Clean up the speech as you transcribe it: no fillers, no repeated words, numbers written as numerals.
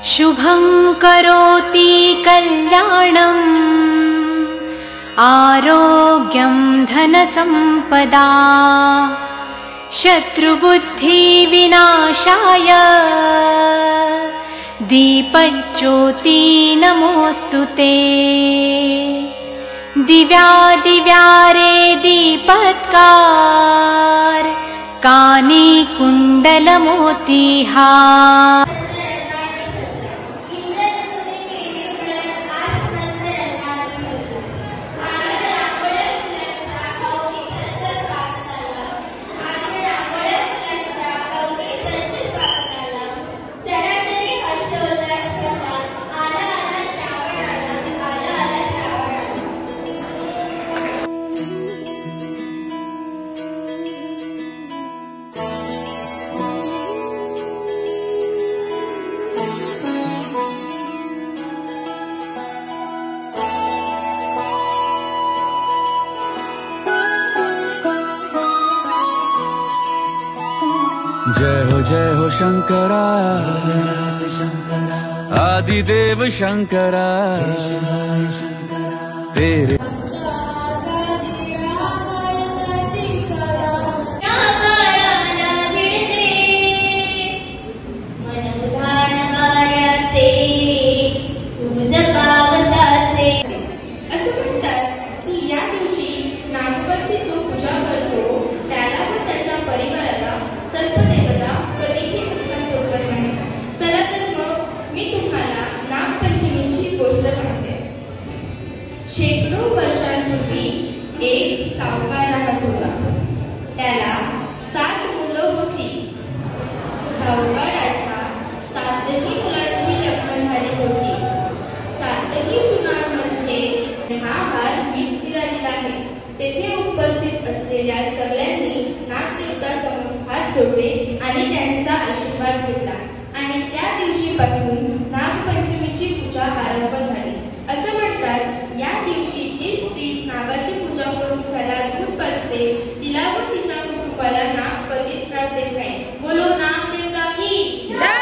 शुभं करोति कल्याणम् आरोग्यं धनसम्पदा शत्रुबुद्धिविनाशाय दीपज्योति नमोऽस्तुते। दिव्यादिव्यारे दीपत्कार कानी कुण्डलमोतिहार। जय हो शंकरा आदिदेव शंकरा तेरे शेकडो वर्षांपूर्वी एक सावकार राहत होता. त्याला 7 मुलं होती. सावकाराच्या 7ही मुलांची लग्न झाली होती. 7ही सुनांमध्ये हा हार वीज आहे. तेथे उपस्थित असलेल्या सगळ्यांनी नागदेवतासमोर हात जोडले आणि त्यांचा आशीर्वाद घेतला आणि त्या दिवशीपासून नागपंचमीची पूजा आरंभ झाली. असं म्हणतात, या दिवशी जी स्त्री नागाची पूजा करून त्याला दूध पाजते तिला व तिच्या कुटुंबाला नाग कधीच त्रास देत नाही. बोलो नागदेवता की जय.